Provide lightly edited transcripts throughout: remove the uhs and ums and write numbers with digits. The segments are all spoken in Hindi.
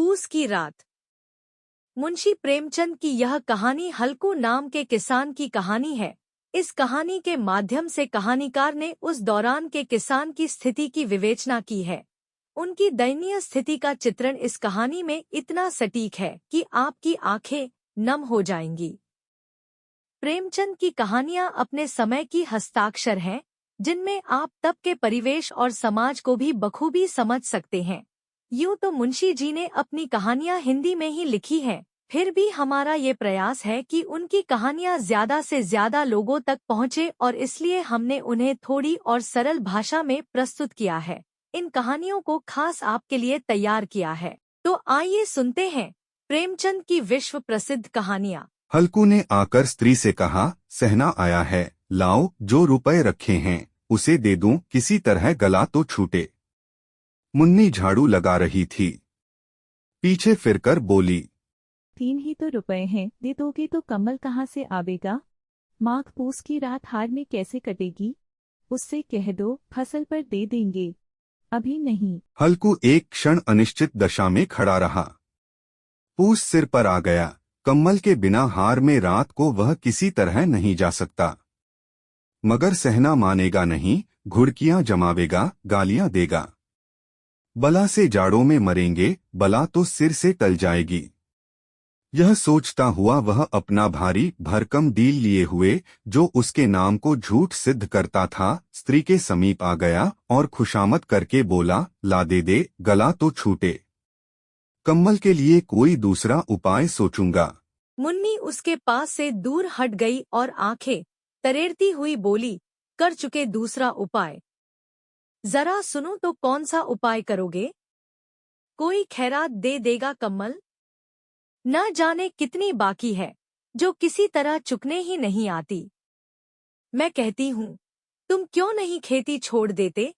पूस की रात। मुंशी प्रेमचंद की यह कहानी हल्कू नाम के किसान की कहानी है। इस कहानी के माध्यम से कहानीकार ने उस दौरान के किसान की स्थिति की विवेचना की है। उनकी दयनीय स्थिति का चित्रण इस कहानी में इतना सटीक है कि आपकी आंखें नम हो जाएंगी। प्रेमचंद की कहानियां अपने समय की हस्ताक्षर हैं, जिनमें आप तब के परिवेश और समाज को भी बखूबी समझ सकते हैं। यूं तो मुंशी जी ने अपनी कहानियां हिंदी में ही लिखी हैं, फिर भी हमारा ये प्रयास है कि उनकी कहानियां ज्यादा से ज्यादा लोगों तक पहुंचे और इसलिए हमने उन्हें थोड़ी और सरल भाषा में प्रस्तुत किया है। इन कहानियों को खास आपके लिए तैयार किया है, तो आइए सुनते हैं प्रेमचंद की विश्व प्रसिद्ध कहानियां। हल्कू ने आकर स्त्री से कहा, सहना आया है, लाओ जो रुपए रखे हैं उसे दे दूं, किसी तरह गला तो छूटे। मुन्नी झाड़ू लगा रही थी, पीछे फिरकर बोली, 3 ही तो रुपए हैं, दे दोगे तो कमल कहाँ से आवेगा? माघ पूस की रात हार में कैसे कटेगी? उससे कह दो फसल पर दे देंगे, अभी नहीं। हल्कू एक क्षण अनिश्चित दशा में खड़ा रहा। पूस सिर पर आ गया, कम्मल के बिना हार में रात को वह किसी तरह नहीं जा सकता। मगर सहना मानेगा नहीं, घुड़कियां जमावेगा, गालियां देगा। बला से जाड़ों में मरेंगे, बला तो सिर से टल जाएगी। यह सोचता हुआ वह अपना भारी भरकम डील लिए हुए, जो उसके नाम को झूठ सिद्ध करता था, स्त्री के समीप आ गया और खुशामद करके बोला, ला दे, गला तो छूटे। कम्मल के लिए कोई दूसरा उपाय सोचूंगा। मुन्नी उसके पास से दूर हट गई और आंखें तरेरती हुई बोली, कर चुके दूसरा उपाय? जरा सुनो तो कौन सा उपाय करोगे? कोई खैरात दे देगा कम्मल? न जाने कितनी बाकी है, जो किसी तरह चुकने ही नहीं आती। मैं कहती हूँ, तुम क्यों नहीं खेती छोड़ देते?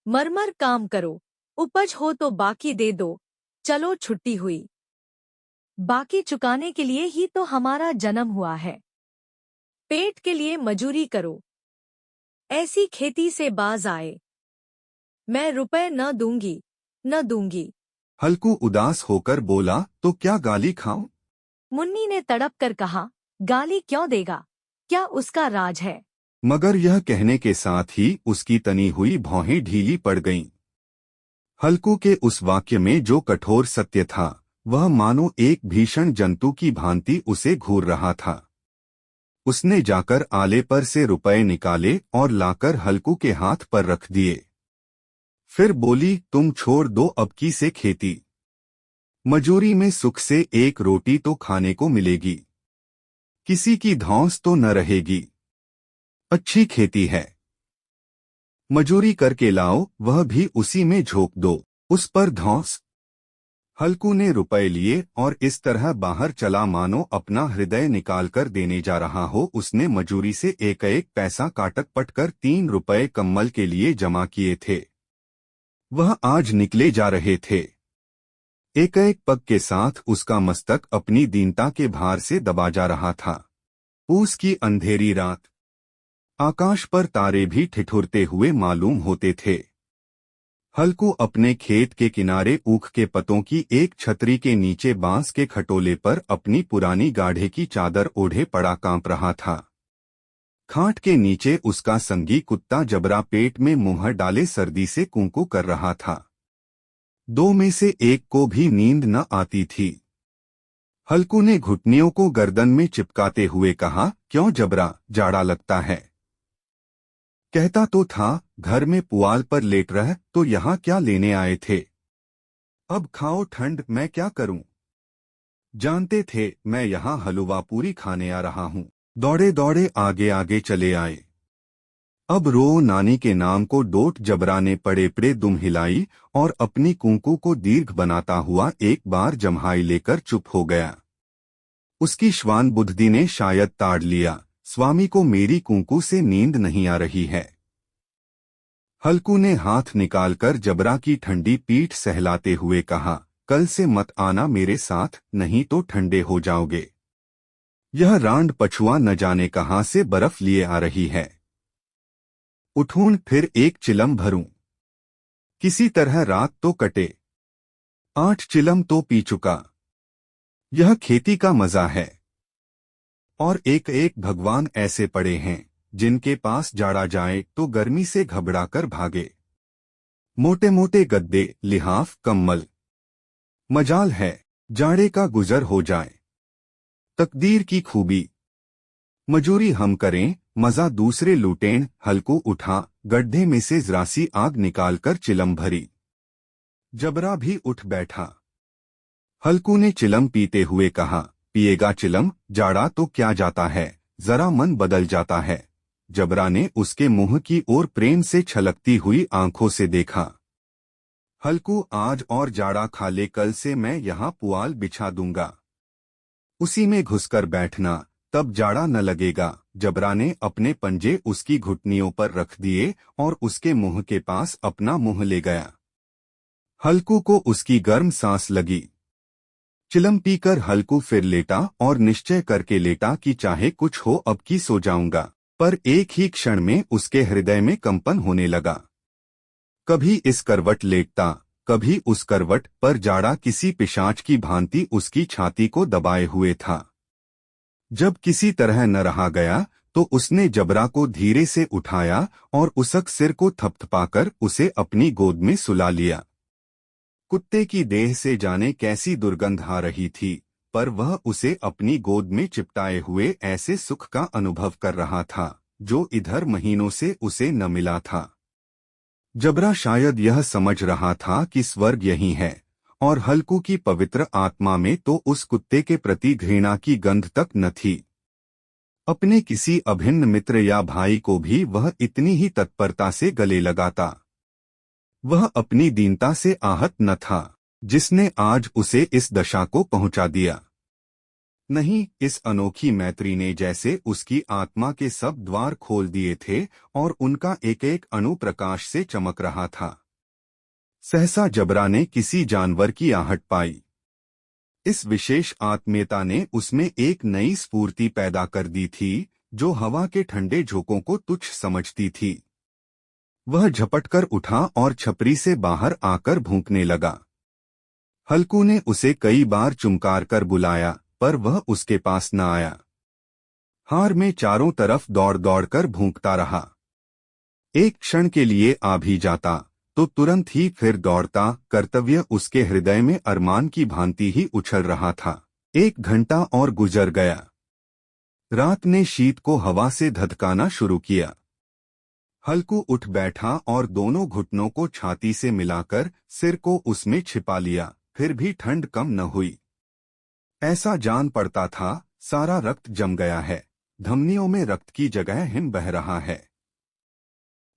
मरमर काम करो, उपज हो तो बाकी दे दो, चलो छुट्टी हुई। बाकी चुकाने के लिए ही तो हमारा जन्म हुआ है। पेट के लिए मजूरी करो, ऐसी खेती से बाज आए। मैं रुपए न दूंगी, न दूंगी। हल्कू उदास होकर बोला, तो क्या गाली खाऊं? मुन्नी ने तड़प कर कहा, गाली क्यों देगा, क्या उसका राज है? मगर यह कहने के साथ ही उसकी तनी हुई भौहें ढीली पड़ गईं। हल्कू के उस वाक्य में जो कठोर सत्य था, वह मानो एक भीषण जंतु की भांति उसे घूर रहा था। उसने जाकर आले पर से रुपए निकाले और लाकर हल्कू के हाथ पर रख दिए। फिर बोली, तुम छोड़ दो अब की से खेती। मजूरी में सुख से एक रोटी तो खाने को मिलेगी, किसी की धौंस तो न रहेगी। अच्छी खेती है, मजूरी करके लाओ, वह भी उसी में झोंक दो, उस पर धौंस। हल्कू ने रुपए लिए और इस तरह बाहर चला मानो अपना हृदय निकालकर देने जा रहा हो। उसने मजूरी से एक एक पैसा काटक पटकर 3 रुपए कम्मल के लिए जमा किए थे। वह आज निकले जा रहे थे। एक एक पग के साथ उसका मस्तक अपनी दीनता के भार से दबा जा रहा था। पूस की अंधेरी रात, आकाश पर तारे भी ठिठुरते हुए मालूम होते थे। हल्कू अपने खेत के किनारे ऊख के पतों की एक छतरी के नीचे बांस के खटोले पर अपनी पुरानी गाढ़े की चादर ओढ़े पड़ा कांप रहा था। खाट के नीचे उसका संगी कुत्ता जबरा पेट में मुंह डाले सर्दी से कूंकू कर रहा था। 2 में से एक को भी नींद न आती थी। हल्कू ने घुटनियों को गर्दन में चिपकाते हुए कहा, क्यों जबरा, जाड़ा लगता है? कहता तो था, घर में पुआल पर लेट रह, तो यहाँ क्या लेने आए थे? अब खाओ ठंड, मैं क्या करूं? जानते थे मैं यहाँ हलवा पूरी खाने आ रहा हूँ। दौड़े दौड़े आगे आगे चले आए। अब रो नानी के नाम को डोट जबरा ने पड़े पड़े दुम हिलाई और अपनी कूंकू को दीर्घ बनाता हुआ एक बार जम्हाई लेकर चुप हो गया। उसकी श्वान बुद्धि ने शायद ताड़ लिया, स्वामी को मेरी कूंकू से नींद नहीं आ रही है। हल्कू ने हाथ निकालकर जबरा की ठंडी पीठ सहलाते हुए कहा, कल से मत आना मेरे साथ, नहीं तो ठंडे हो जाओगे। यह रांड पछुआ न जाने कहां से बर्फ लिए आ रही है। उठूं फिर एक चिलम भरूं, किसी तरह रात तो कटे। 8 चिलम तो पी चुका। यह खेती का मजा है। और एक एक भगवान ऐसे पड़े हैं जिनके पास जाड़ा जाए तो गर्मी से घबराकर भागे। मोटे मोटे गद्दे, लिहाफ, कम्बल। मजाल है जाड़े का गुजर हो जाए। तकदीर की खूबी। मजूरी हम करें, मजा दूसरे लूटें। हल्कू उठा, गड्ढे में से जरासी आग निकालकर चिलम भरी। जबरा भी उठ बैठा। हल्कू ने चिलम पीते हुए कहा, पिएगा चिलम? जाड़ा तो क्या जाता है, जरा मन बदल जाता है। जबरा ने उसके मुंह की ओर प्रेम से छलकती हुई आंखों से देखा। हल्कू, आज और जाड़ा खा ले, कल से मैं यहाँ पुआल बिछा दूंगा, उसी में घुसकर बैठना, तब जाड़ा न लगेगा। जबरा ने अपने पंजे उसकी घुटनियों पर रख दिए और उसके मुंह के पास अपना मुंह ले गया। हल्कू को उसकी गर्म सांस लगी। चिलम पीकर हल्कू फिर लेटा और निश्चय करके लेटा कि चाहे कुछ हो अब की सो जाऊंगा। पर एक ही क्षण में उसके हृदय में कंपन होने लगा। कभी इस करवट लेटता, कभी उस करवट पर जाड़ा किसी पिशाच की भांति उसकी छाती को दबाए हुए था। जब किसी तरह न रहा गया तो उसने जबरा को धीरे से उठाया और उसक सिर को थपथपाकर उसे अपनी गोद में सुला लिया। कुत्ते की देह से जाने कैसी दुर्गंध आ रही थी, पर वह उसे अपनी गोद में चिपटाए हुए ऐसे सुख का अनुभव कर रहा था जो इधर महीनों से उसे न मिला था। जबरा शायद यह समझ रहा था कि स्वर्ग यही है, और हल्कू की पवित्र आत्मा में तो उस कुत्ते के प्रति घृणा की गंध तक न थी। अपने किसी अभिन्न मित्र या भाई को भी वह इतनी ही तत्परता से गले लगाता। वह अपनी दीनता से आहत न था जिसने आज उसे इस दशा को पहुंचा दिया। नहीं, इस अनोखी मैत्री ने जैसे उसकी आत्मा के सब द्वार खोल दिए थे और उनका एक एक अणु प्रकाश से चमक रहा था। सहसा जबरा ने किसी जानवर की आहट पाई। इस विशेष आत्मीयता ने उसमें एक नई स्फूर्ति पैदा कर दी थी जो हवा के ठंडे झोंकों को तुच्छ समझती थी। वह झपटकर उठा और छपरी से बाहर आकर भूंकने लगा। हल्कू ने उसे कई बार चुमकार कर बुलाया, पर वह उसके पास न आया। हार में चारों तरफ दौड़ दौड़ कर भूंकता रहा। एक क्षण के लिए आ भी जाता तो तुरंत ही फिर दौड़ता। कर्तव्य उसके हृदय में अरमान की भांति ही उछल रहा था। 1 घंटा और गुजर गया। रात ने शीत को हवा से धधकाना शुरू किया। हल्कू उठ बैठा और दोनों घुटनों को छाती से मिलाकर सिर को उसमें छिपा लिया, फिर भी ठंड कम न हुई। ऐसा जान पड़ता था सारा रक्त जम गया है, धमनियों में रक्त की जगह हिम बह रहा है।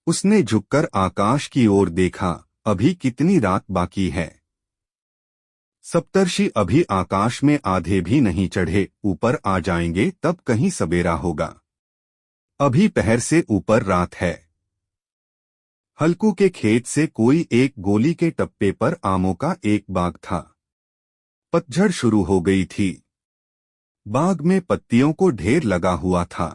उसने झुककर आकाश की ओर देखा। अभी कितनी रात बाकी है? सप्तर्षि अभी आकाश में आधे भी नहीं चढ़े, ऊपर आ जाएंगे तब कहीं सवेरा होगा। अभी पहर से ऊपर रात है। हल्कू के खेत से कोई एक गोली के टप्पे पर आमों का एक बाग था। पतझड़ शुरू हो गई थी। बाग में पत्तियों को ढेर लगा हुआ था।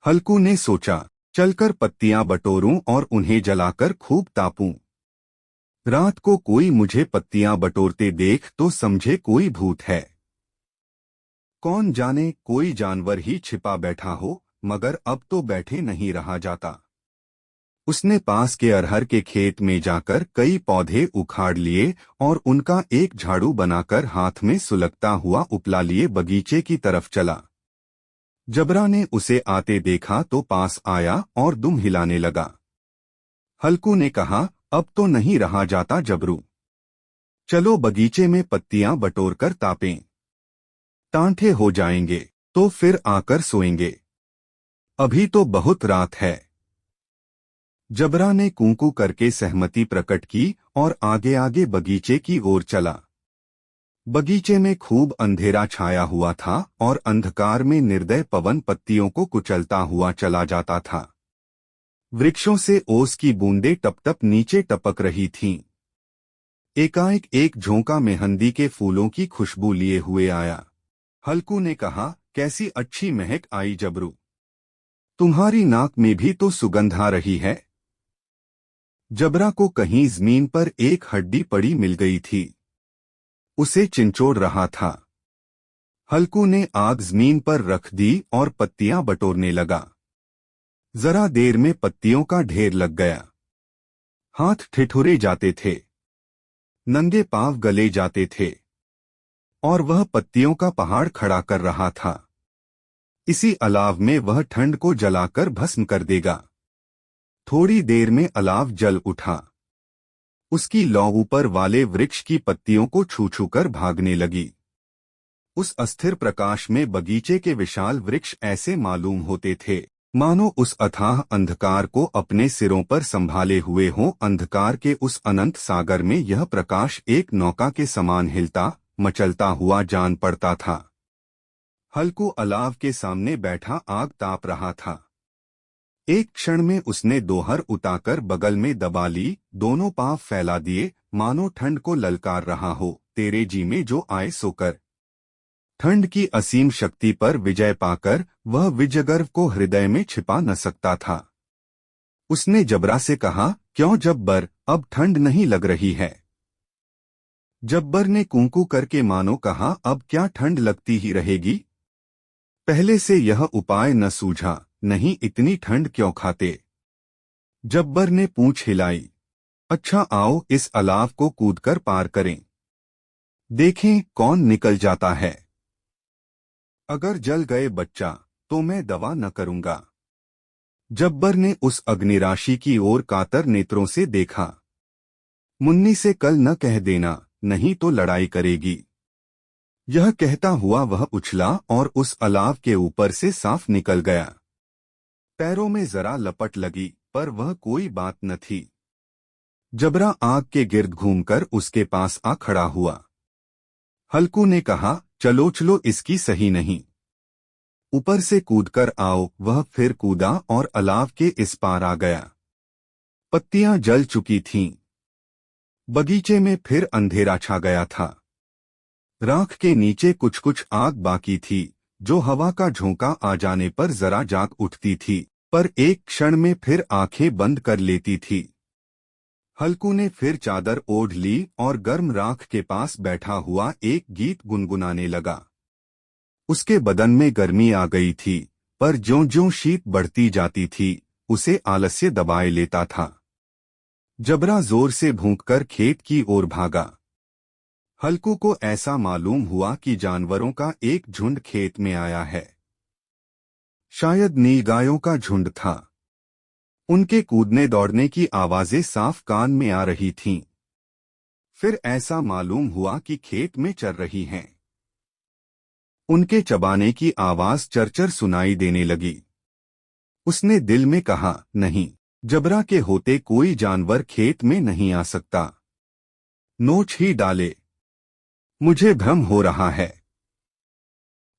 हल्कू ने सोचा, चलकर पत्तियां बटोरूं और उन्हें जलाकर खूब तापूं। रात को कोई मुझे पत्तियां बटोरते देख तो समझे कोई भूत है। कौन जाने कोई जानवर ही छिपा बैठा हो, मगर अब तो बैठे नहीं रहा जाता। उसने पास के अरहर के खेत में जाकर कई पौधे उखाड़ लिए और उनका एक झाड़ू बनाकर हाथ में सुलगता हुआ उपला लिए बगीचे की तरफ चला। जबरा ने उसे आते देखा तो पास आया और दुम हिलाने लगा। हल्कू ने कहा, अब तो नहीं रहा जाता जबरू, चलो बगीचे में पत्तियां बटोरकर तापें। टांठे हो जाएंगे तो फिर आकर सोएंगे, अभी तो बहुत रात है। जबरा ने कूकू करके सहमति प्रकट की और आगे आगे बगीचे की ओर चला। बगीचे में खूब अंधेरा छाया हुआ था और अंधकार में निर्दय पवन पत्तियों को कुचलता हुआ चला जाता था। वृक्षों से ओस की बूंदें टप टप नीचे टपक रही थीं। एकाएक एक झोंका मेहंदी के फूलों की खुशबू लिए हुए आया। हल्कू ने कहा, कैसी अच्छी महक आई जबरू, तुम्हारी नाक में भी तो सुगंध आ रही है। जबरा को कहीं जमीन पर एक हड्डी पड़ी मिल गई थी। उसे चिंचोड़ रहा था। हल्कू ने आग जमीन पर रख दी और पत्तियां बटोरने लगा। जरा देर में पत्तियों का ढेर लग गया। हाथ ठिठुरे जाते थे, नंगे पांव गले जाते थे और वह पत्तियों का पहाड़ खड़ा कर रहा था। इसी अलाव में वह ठंड को जलाकर भस्म कर देगा। थोड़ी देर में अलाव जल उठा। उसकी लौ ऊपर वाले वृक्ष की पत्तियों को छू छू कर भागने लगी। उस अस्थिर प्रकाश में बगीचे के विशाल वृक्ष ऐसे मालूम होते थे मानो उस अथाह अंधकार को अपने सिरों पर संभाले हुए हों। अंधकार के उस अनंत सागर में यह प्रकाश एक नौका के समान हिलता मचलता हुआ जान पड़ता था। हल्कू अलाव के सामने बैठा आग ताप रहा था। एक क्षण में उसने दोहर उताकर बगल में दबा ली, दोनों पांव फैला दिए मानो ठंड को ललकार रहा हो, तेरे जी में जो आए सो कर। ठंड की असीम शक्ति पर विजय पाकर वह विजयगर्व को हृदय में छिपा न सकता था। उसने जबरा से कहा, क्यों जब्बर, अब ठंड नहीं लग रही है? जब्बर ने कूंकू करके मानो कहा, अब क्या ठंड लगती ही रहेगी? पहले से यह उपाय न सूझा, नहीं इतनी ठंड क्यों खाते? जब्बर ने पूंछ हिलाई। अच्छा आओ इस अलाव को कूदकर पार करें, देखें कौन निकल जाता है। अगर जल गए बच्चा तो मैं दवा न करूंगा। जब्बर ने उस अग्निराशि की ओर कातर नेत्रों से देखा। मुन्नी से कल न कह देना, नहीं तो लड़ाई करेगी। यह कहता हुआ वह उछला और उस अलाव के ऊपर से साफ निकल गया। पैरों में जरा लपट लगी पर वह कोई बात न थी। जबरा आग के गिर्द घूमकर उसके पास आ खड़ा हुआ। हल्कू ने कहा, चलो चलो इसकी सही नहीं, ऊपर से कूदकर आओ। वह फिर कूदा और अलाव के इस पार आ गया। पत्तियां जल चुकी थीं। बगीचे में फिर अंधेरा छा गया था। राख के नीचे कुछ कुछ आग बाकी थी, जो हवा का झोंका आ जाने पर जरा जाग उठती थी, पर एक क्षण में फिर आंखें बंद कर लेती थी। हल्कू ने फिर चादर ओढ़ ली और गर्म राख के पास बैठा हुआ एक गीत गुनगुनाने लगा। उसके बदन में गर्मी आ गई थी, पर ज्यों-ज्यों शीत बढ़ती जाती थी उसे आलस्य दबाए लेता था। जबरा जोर से भूंककर खेत की ओर भागा। हल्कू को ऐसा मालूम हुआ कि जानवरों का एक झुंड खेत में आया है। शायद नीलगायों का झुंड था। उनके कूदने दौड़ने की आवाजें साफ कान में आ रही थीं। फिर ऐसा मालूम हुआ कि खेत में चर रही हैं। उनके चबाने की आवाज चरचर सुनाई देने लगी। उसने दिल में कहा, नहीं, जबरा के होते कोई जानवर खेत में नहीं आ सकता। नोच ही डाले, मुझे भ्रम हो रहा है।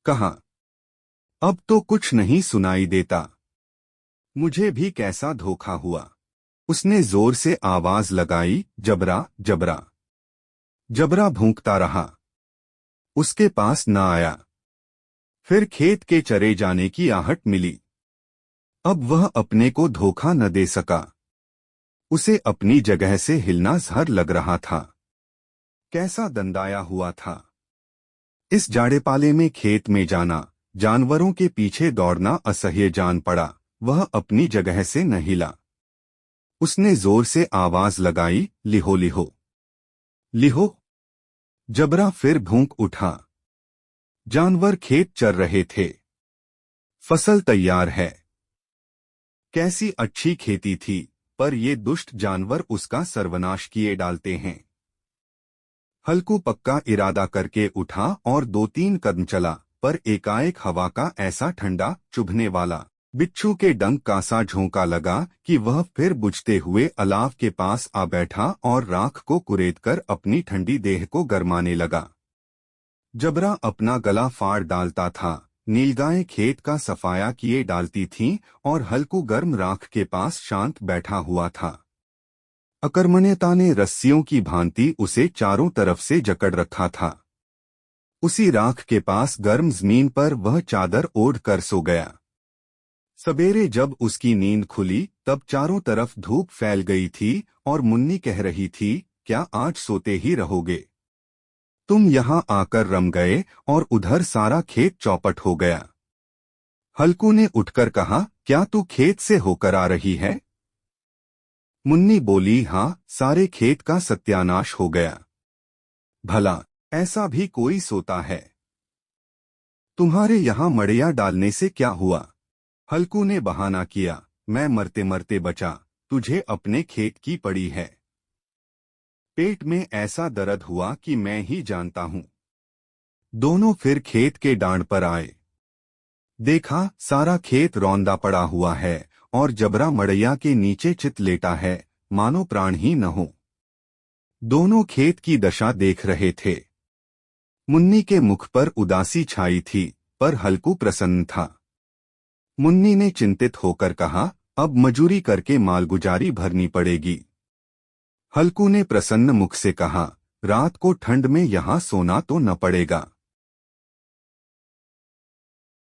कहा, अब तो कुछ नहीं सुनाई देता। मुझे भी कैसा धोखा हुआ। उसने जोर से आवाज लगाई, जबरा जबरा। जबरा भूंकता रहा, उसके पास न आया। फिर खेत के चरे जाने की आहट मिली। अब वह अपने को धोखा न दे सका। उसे अपनी जगह से हिलना जहर लग रहा था। कैसा दंदाया हुआ था। इस जाड़ेपाले में खेत में जाना, जानवरों के पीछे दौड़ना असह्य जान पड़ा। वह अपनी जगह से न हिला। उसने जोर से आवाज लगाई, लिहो लिहो लिहो। जबरा फिर भूंक उठा। जानवर खेत चर रहे थे। फसल तैयार है। कैसी अच्छी खेती थी, पर ये दुष्ट जानवर उसका सर्वनाश किए डालते हैं। हल्कू पक्का इरादा करके उठा और 2-3 कदम चला, पर एकाएक हवा का ऐसा ठंडा चुभने वाला बिच्छू के डंक का सा झोंका लगा कि वह फिर बुझते हुए अलाव के पास आ बैठा और राख को कुरेदकर अपनी ठंडी देह को गरमाने लगा। जबरा अपना गला फाड़ डालता था, नीलगायें खेत का सफाया किए डालती थीं और हल्कू गर्म राख के पास शांत बैठा हुआ था। अकर्मण्यता ने रस्सियों की भांति उसे चारों तरफ से जकड़ रखा था। उसी राख के पास गर्म जमीन पर वह चादर ओढ़ कर सो गया। सवेरे जब उसकी नींद खुली तब चारों तरफ धूप फैल गई थी और मुन्नी कह रही थी, क्या आज सोते ही रहोगे? तुम यहाँ आकर रम गए और उधर सारा खेत चौपट हो गया। हल्कू ने उठकर कहा, क्या तू खेत से होकर आ रही है? मुन्नी बोली, हाँ, सारे खेत का सत्यानाश हो गया। भला ऐसा भी कोई सोता है? तुम्हारे यहाँ मड़िया डालने से क्या हुआ? हल्कू ने बहाना किया, मैं मरते मरते बचा, तुझे अपने खेत की पड़ी है। पेट में ऐसा दर्द हुआ कि मैं ही जानता हूं। दोनों फिर खेत के डांड पर आए। देखा, सारा खेत रौंदा पड़ा हुआ है और जबरा मड़ैया के नीचे चित लेटा है, मानो प्राण ही न हो। दोनों खेत की दशा देख रहे थे। मुन्नी के मुख पर उदासी छाई थी, पर हल्कू प्रसन्न था। मुन्नी ने चिंतित होकर कहा, अब मजूरी करके मालगुजारी भरनी पड़ेगी। हल्कू ने प्रसन्न मुख से कहा, रात को ठंड में यहाँ सोना तो न पड़ेगा।